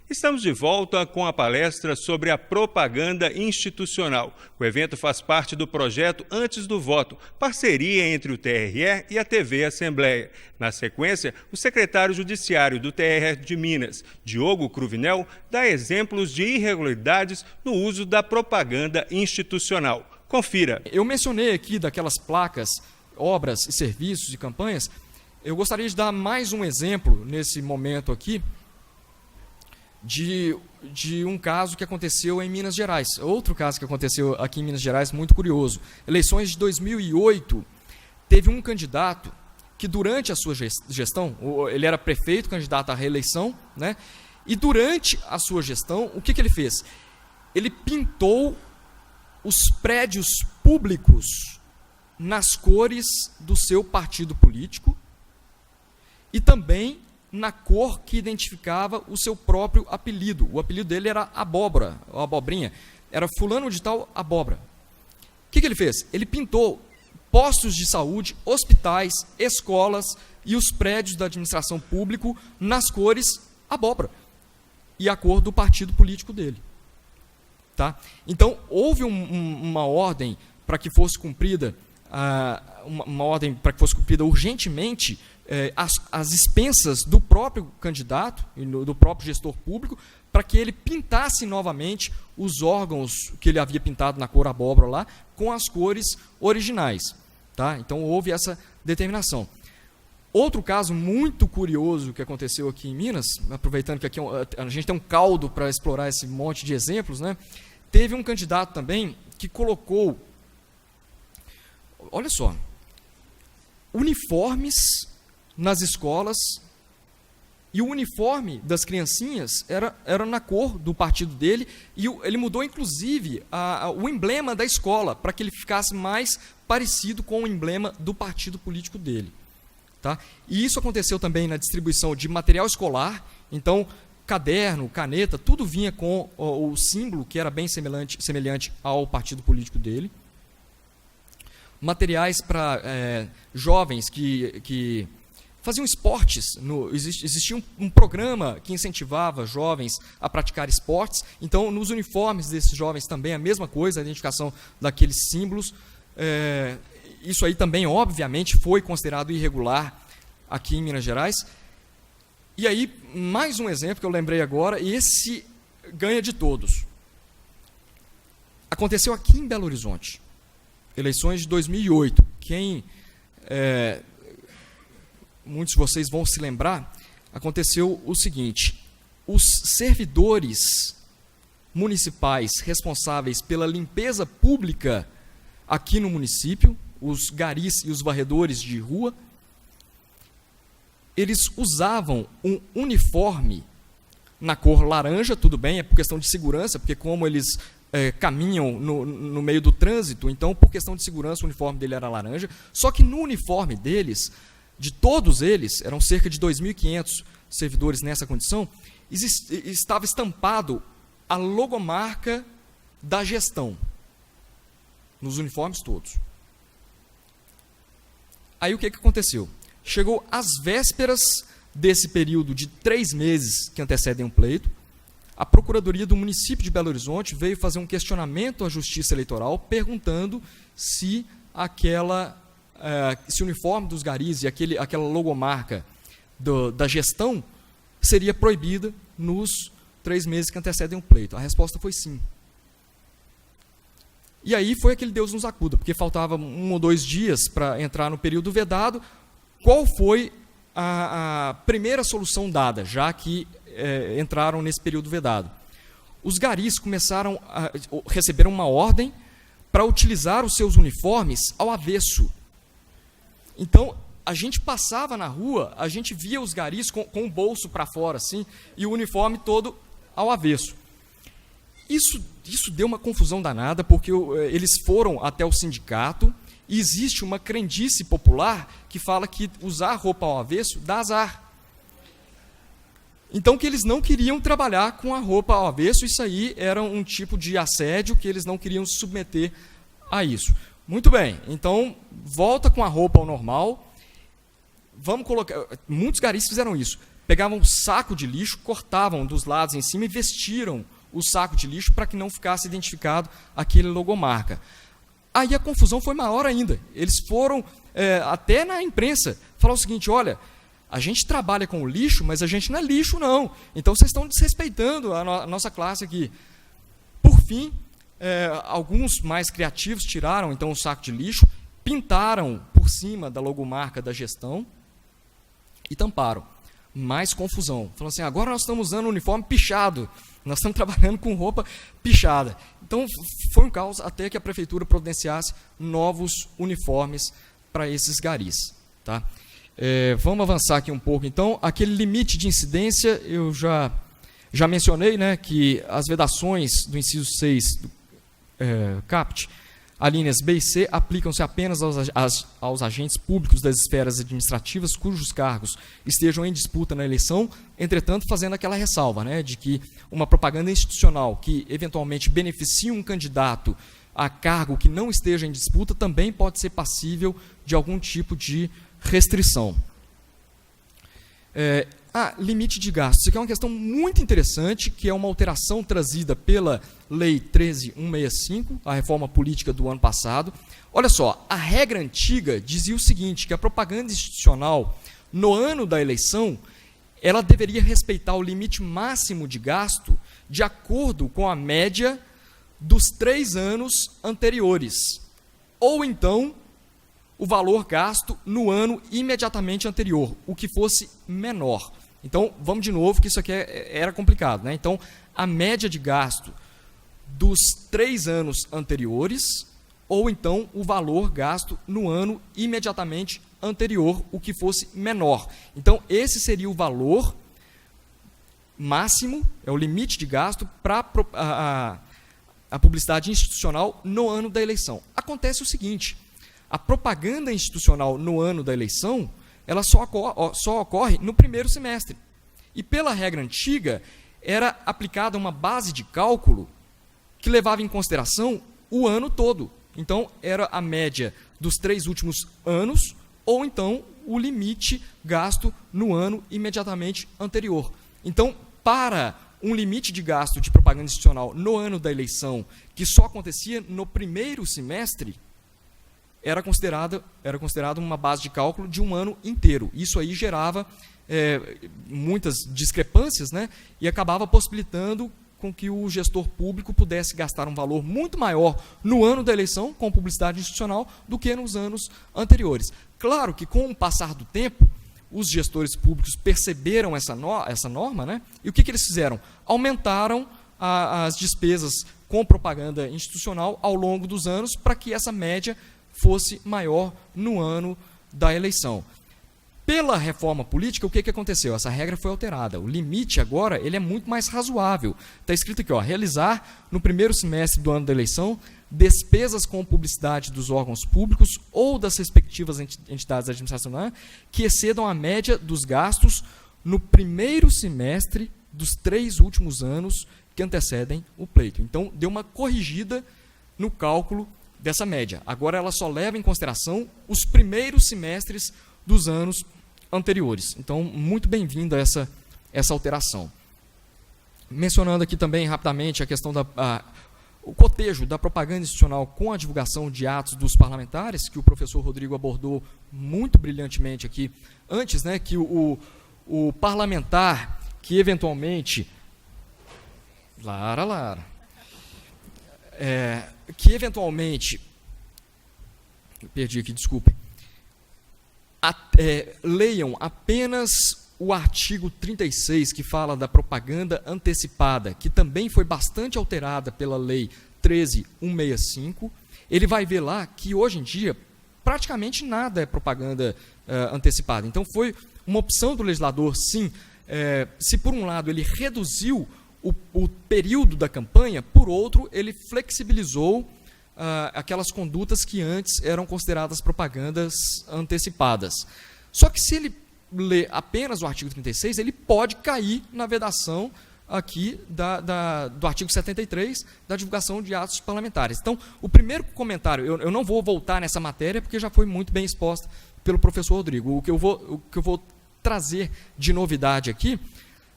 Estamos de volta com a palestra sobre a propaganda institucional. O evento faz parte do projeto Antes do Voto, parceria entre o TRE e a TV Assembleia. Na sequência, o secretário judiciário do TRE de Minas, Diogo Cruvinel, dá exemplos de irregularidades no uso da propaganda institucional. Confira. Eu mencionei aqui daquelas placas, obras e serviços e campanhas. Eu gostaria de dar mais um exemplo nesse momento aqui, de um caso que aconteceu em Minas Gerais. Outro caso que aconteceu aqui em Minas Gerais, muito curioso. Eleições de 2008, teve um candidato que durante a sua gestão, ele era prefeito, candidato à reeleição, né? E durante a sua gestão, o que ele fez? Ele pintou os prédios públicos nas cores do seu partido político e também na cor que identificava o seu próprio apelido. O apelido dele era Abóbora, ou Abobrinha. Era fulano de tal Abóbora. O que ele fez? Ele pintou postos de saúde, hospitais, escolas e os prédios da administração pública nas cores Abóbora e a cor do partido político dele. Tá? Então, houve uma ordem para que fosse cumprida, uma ordem para que fosse cumprida urgentemente, às expensas do próprio candidato e do próprio gestor público, para que ele pintasse novamente os órgãos que ele havia pintado na cor abóbora lá, com as cores originais. Tá? Então, houve essa determinação. Outro caso muito curioso que aconteceu aqui em Minas, aproveitando que aqui a gente tem um caldo para explorar esse monte de exemplos, né? Teve um candidato também que colocou, olha só, uniformes nas escolas, e o uniforme das criancinhas era na cor do partido dele, e ele mudou, inclusive, o emblema da escola, para que ele ficasse mais parecido com o emblema do partido político dele. Tá? E isso aconteceu também na distribuição de material escolar, então, caderno, caneta, tudo vinha com o símbolo, que era bem semelhante ao partido político dele. Materiais para jovens que faziam esportes. Existia um programa que incentivava jovens a praticar esportes. Então, nos uniformes desses jovens também a mesma coisa, a identificação daqueles símbolos. Isso aí também, obviamente, foi considerado irregular aqui em Minas Gerais. E aí, mais um exemplo que eu lembrei agora, e esse ganha de todos. Aconteceu aqui em Belo Horizonte. Eleições de 2008. Muitos de vocês vão se lembrar, aconteceu o seguinte: os servidores municipais responsáveis pela limpeza pública aqui no município, os garis e os varredores de rua, eles usavam um uniforme na cor laranja, tudo bem, é por questão de segurança, porque como eles caminham no meio do trânsito, então, por questão de segurança, o uniforme dele era laranja, só que no uniforme deles, de todos eles, eram cerca de 2.500 servidores nessa condição, estava estampado a logomarca da gestão, nos uniformes todos. Aí o que aconteceu? Chegou às vésperas desse período de 3 meses que antecedem um pleito, a Procuradoria do município de Belo Horizonte veio fazer um questionamento à Justiça Eleitoral, perguntando se esse uniforme dos garis e aquela logomarca da gestão seria proibida nos 3 meses que antecedem o pleito. A resposta foi sim. E aí foi aquele Deus nos acuda, porque faltava 1 ou 2 dias para entrar no período vedado. Qual foi a primeira solução dada, já que entraram nesse período vedado? Os garis receberam uma ordem para utilizar os seus uniformes ao avesso. Então, a gente passava na rua, a gente via os garis com o bolso para fora, assim, e o uniforme todo ao avesso. Isso deu uma confusão danada, porque eles foram até o sindicato, e existe uma crendice popular que fala que usar roupa ao avesso dá azar. Então, que eles não queriam trabalhar com a roupa ao avesso, isso aí era um tipo de assédio que eles não queriam se submeter a isso. Muito bem, então, volta com a roupa ao normal. Vamos colocar. Muitos garis fizeram isso. pegavam um saco de lixo, cortavam dos lados em cima e vestiram o saco de lixo para que não ficasse identificado aquele logomarca. Aí a confusão foi maior ainda. Eles foram até na imprensa falar o seguinte: olha, a gente trabalha com o lixo, mas a gente não é lixo, não. Então vocês estão desrespeitando a nossa classe aqui. Por fim, alguns mais criativos tiraram então o saco de lixo, pintaram por cima da logomarca da gestão e tamparam. Mais confusão. Falando assim: agora nós estamos usando uniforme pichado, nós estamos trabalhando com roupa pichada. Então, foi um caos até que a prefeitura providenciasse novos uniformes para esses garis. Tá? Vamos avançar aqui um pouco, então. Aquele limite de incidência, eu já mencionei, né, que as vedações do inciso 6 do CAPT, alíneas B e C, aplicam-se apenas aos agentes públicos das esferas administrativas cujos cargos estejam em disputa na eleição, entretanto, fazendo aquela ressalva, né, de que uma propaganda institucional que eventualmente beneficie um candidato a cargo que não esteja em disputa também pode ser passível de algum tipo de restrição. Limite de gastos. Isso aqui é uma questão muito interessante, que é uma alteração trazida pela Lei 13.165, a reforma política do ano passado. Olha só, a regra antiga dizia o seguinte, que a propaganda institucional, no ano da eleição, ela deveria respeitar o limite máximo de gasto de acordo com a média dos 3 anos anteriores, ou então o valor gasto no ano imediatamente anterior, o que fosse menor. Então, vamos de novo, que isso aqui era complicado, né? Então, a média de gasto dos 3 anos anteriores, ou então o valor gasto no ano imediatamente anterior, o que fosse menor. Então, esse seria o valor máximo, é o limite de gasto para a publicidade institucional no ano da eleição. Acontece o seguinte: a propaganda institucional no ano da eleição, ela só ocorre no primeiro semestre. E pela regra antiga, era aplicada uma base de cálculo que levava em consideração o ano todo. Então, era a média dos 3 últimos anos, ou então o limite gasto no ano imediatamente anterior. Então, para um limite de gasto de propaganda institucional no ano da eleição, que só acontecia no primeiro semestre, era considerado uma base de cálculo de um ano inteiro. Isso aí gerava muitas discrepâncias, né, e acabava possibilitando com que o gestor público pudesse gastar um valor muito maior no ano da eleição com publicidade institucional do que nos anos anteriores. Claro que, com o passar do tempo, os gestores públicos perceberam essa norma, né, e o que eles fizeram? Aumentaram as despesas com propaganda institucional ao longo dos anos para que essa média fosse maior no ano da eleição. Pela reforma política, o que aconteceu? Essa regra foi alterada. O limite agora ele é muito mais razoável. Está escrito aqui, realizar no primeiro semestre do ano da eleição despesas com publicidade dos órgãos públicos ou das respectivas entidades administracionais que excedam a média dos gastos no primeiro semestre dos 3 últimos anos que antecedem o pleito. Então, deu uma corrigida no cálculo dessa média. Agora ela só leva em consideração os primeiros semestres dos anos anteriores. Então, muito bem-vinda essa alteração. Mencionando aqui também rapidamente a questão o cotejo da propaganda institucional com a divulgação de atos dos parlamentares, que o professor Rodrigo abordou muito brilhantemente aqui antes, né, que o parlamentar que eventualmente perdi aqui, desculpem, leiam apenas o artigo 36, que fala da propaganda antecipada, que também foi bastante alterada pela Lei 13.165, ele vai ver lá que, hoje em dia, praticamente nada é propaganda antecipada. Então, foi uma opção do legislador, sim, se por um lado ele reduziu o período da campanha, por outro, ele flexibilizou aquelas condutas que antes eram consideradas propagandas antecipadas. Só que se ele ler apenas o artigo 36, ele pode cair na vedação aqui do artigo 73, da divulgação de atos parlamentares. Então, o primeiro comentário, eu não vou voltar nessa matéria, porque já foi muito bem exposta pelo professor Rodrigo. O que eu vou trazer de novidade aqui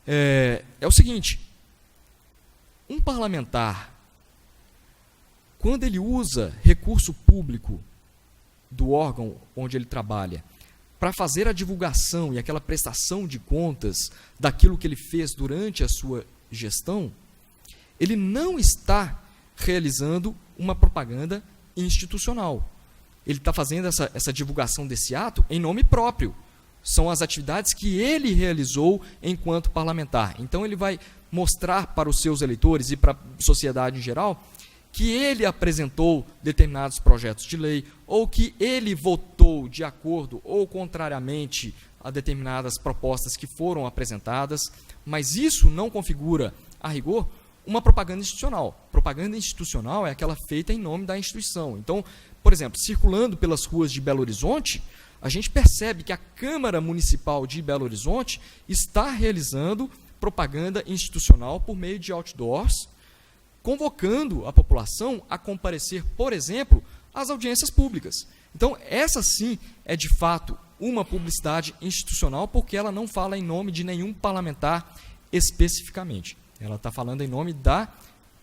é o seguinte: um parlamentar, quando ele usa recurso público do órgão onde ele trabalha para fazer a divulgação e aquela prestação de contas daquilo que ele fez durante a sua gestão, ele não está realizando uma propaganda institucional. Ele está fazendo essa divulgação desse ato em nome próprio. São as atividades que ele realizou enquanto parlamentar. Então, ele vai mostrar para os seus eleitores e para a sociedade em geral que ele apresentou determinados projetos de lei ou que ele votou de acordo ou contrariamente a determinadas propostas que foram apresentadas, mas isso não configura, a rigor, uma propaganda institucional. Propaganda institucional é aquela feita em nome da instituição. Então, por exemplo, circulando pelas ruas de Belo Horizonte, a gente percebe que a Câmara Municipal de Belo Horizonte está realizando propaganda institucional por meio de outdoors, convocando a população a comparecer, por exemplo, às audiências públicas. Então, essa sim é, de fato, uma publicidade institucional, porque ela não fala em nome de nenhum parlamentar especificamente. Ela está falando em nome da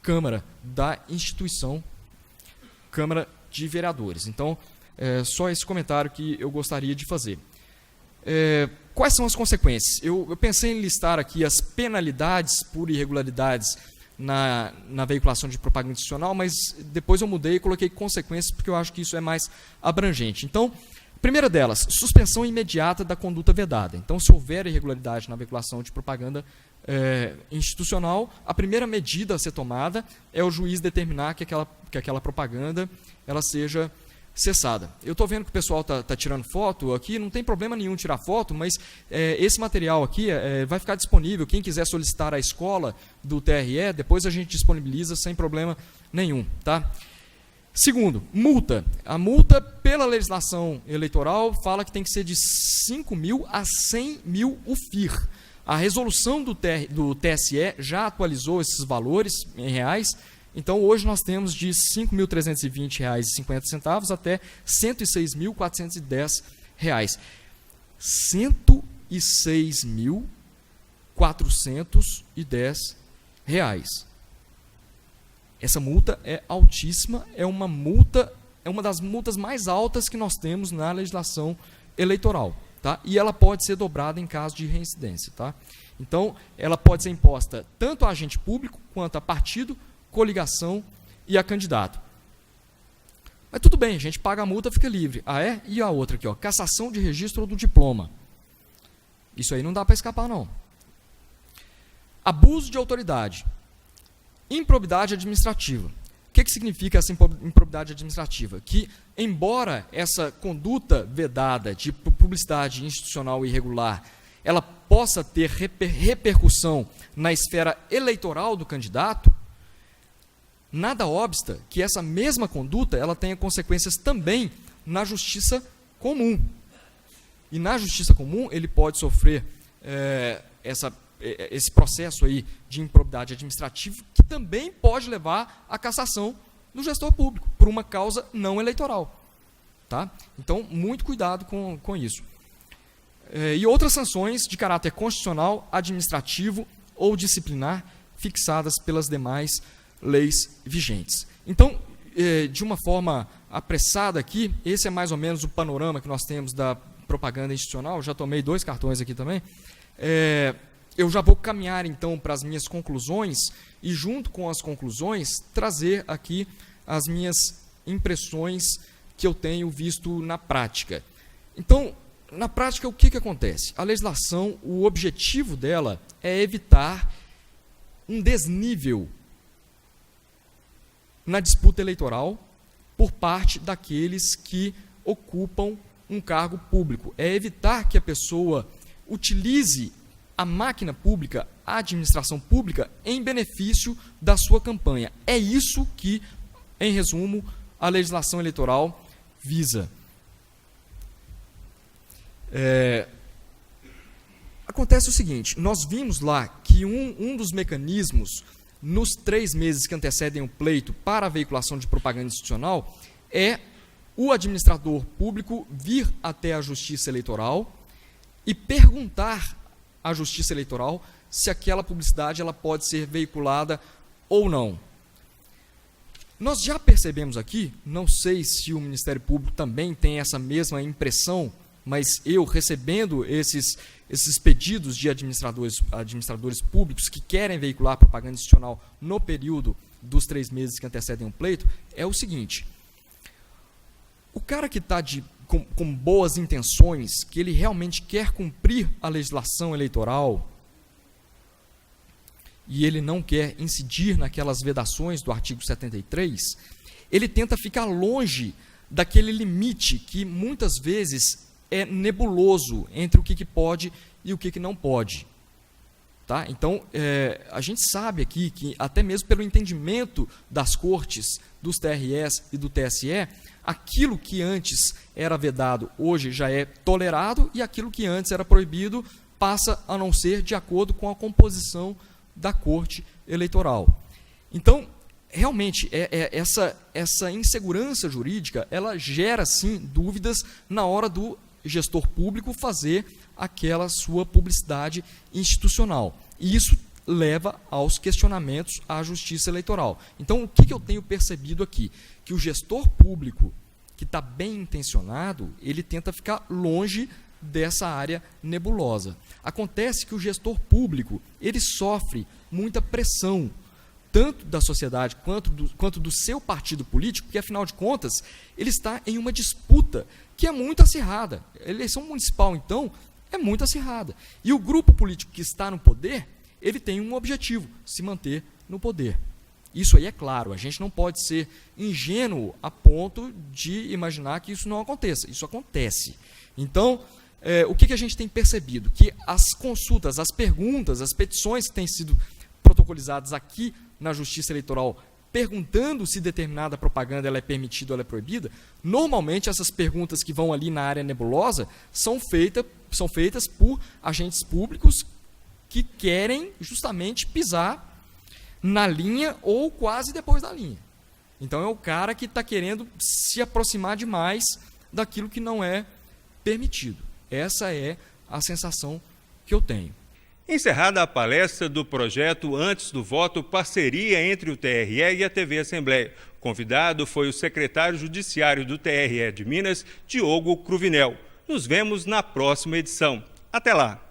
Câmara, da instituição Câmara de Vereadores. Então, só esse comentário que eu gostaria de fazer. Quais são as consequências? Eu pensei em listar aqui as penalidades por irregularidades na veiculação de propaganda institucional, mas depois eu mudei e coloquei consequências, porque eu acho que isso é mais abrangente. Então, primeira delas, suspensão imediata da conduta vedada. Então, se houver irregularidade na veiculação de propaganda institucional, a primeira medida a ser tomada é o juiz determinar que aquela propaganda ela seja cessada. Eu estou vendo que o pessoal está tirando foto aqui, não tem problema nenhum tirar foto, mas esse material aqui vai ficar disponível. Quem quiser solicitar à escola do TRE, depois a gente disponibiliza sem problema nenhum. Tá? Segundo, multa. A multa, pela legislação eleitoral, fala que tem que ser de 5 mil a 100 mil UFIR. A resolução do TSE já atualizou esses valores em reais. Então, hoje nós temos de R$ 5.320,50 até R$ 106.410. R$ 106.410. Essa multa é altíssima, é uma das multas mais altas que nós temos na legislação eleitoral. Tá? E ela pode ser dobrada em caso de reincidência. Tá? Então, ela pode ser imposta tanto a agente público quanto a partido, coligação e a candidato. Mas tudo bem, a gente paga a multa, fica livre. Ah, é? E a outra aqui, ó, cassação de registro do diploma. Isso aí não dá para escapar, não. Abuso de autoridade. Improbidade administrativa. O que significa essa improbidade administrativa? Que, embora essa conduta vedada de publicidade institucional irregular, ela possa ter repercussão na esfera eleitoral do candidato, nada obsta que essa mesma conduta ela tenha consequências também na justiça comum. E na justiça comum ele pode sofrer esse processo aí de improbidade administrativa, que também pode levar à cassação do gestor público, por uma causa não eleitoral. Tá? Então, muito cuidado com isso. E outras sanções de caráter constitucional, administrativo ou disciplinar, fixadas pelas demais leis vigentes. Então, de uma forma apressada aqui, esse é mais ou menos o panorama que nós temos da propaganda institucional. Já tomei 2 cartões aqui também. Eu já vou caminhar, então, para as minhas conclusões e, junto com as conclusões, trazer aqui as minhas impressões que eu tenho visto na prática. Então, na prática, o que acontece? A legislação, o objetivo dela é evitar um desnível na disputa eleitoral por parte daqueles que ocupam um cargo público. É evitar que a pessoa utilize a máquina pública, a administração pública, em benefício da sua campanha. É isso que, em resumo, a legislação eleitoral visa. Acontece o seguinte: nós vimos lá que um dos mecanismos nos 3 meses que antecedem o pleito para a veiculação de propaganda institucional é o administrador público vir até a Justiça Eleitoral e perguntar à Justiça Eleitoral se aquela publicidade ela pode ser veiculada ou não. Nós já percebemos aqui, não sei se o Ministério Público também tem essa mesma impressão, mas eu recebendo esses pedidos de administradores públicos que querem veicular propaganda institucional no período dos 3 meses que antecedem o pleito, é o seguinte: o cara que está com boas intenções, que ele realmente quer cumprir a legislação eleitoral e ele não quer incidir naquelas vedações do artigo 73, ele tenta ficar longe daquele limite que muitas vezes é nebuloso entre o que pode e o que não pode. Tá? Então, a gente sabe aqui que, até mesmo pelo entendimento das cortes, dos TREs e do TSE, aquilo que antes era vedado hoje já é tolerado e aquilo que antes era proibido passa a não ser de acordo com a composição da Corte Eleitoral. Então, realmente, essa insegurança jurídica, ela gera, sim, dúvidas na hora do gestor público fazer aquela sua publicidade institucional. E isso leva aos questionamentos à Justiça Eleitoral. Então, o que eu tenho percebido aqui? Que o gestor público que está bem intencionado, ele tenta ficar longe dessa área nebulosa. Acontece que o gestor público, ele sofre muita pressão, tanto da sociedade quanto do seu partido político, porque, afinal de contas, ele está em uma disputa que é muito acirrada. A eleição municipal, então, é muito acirrada. E o grupo político que está no poder, ele tem um objetivo: se manter no poder. Isso aí é claro, a gente não pode ser ingênuo a ponto de imaginar que isso não aconteça. Isso acontece. Então, o que a gente tem percebido? Que as consultas, as perguntas, as petições que têm sido protocolizadas aqui na Justiça Eleitoral, perguntando se determinada propaganda ela é permitida ou ela é proibida, normalmente essas perguntas que vão ali na área nebulosa são feitas por agentes públicos que querem justamente pisar na linha ou quase depois da linha. Então é o cara que está querendo se aproximar demais daquilo que não é permitido. Essa é a sensação que eu tenho. Encerrada a palestra do projeto Antes do Voto, parceria entre o TRE e a TV Assembleia. Convidado foi o secretário judiciário do TRE de Minas, Diogo Cruvinel. Nos vemos na próxima edição. Até lá!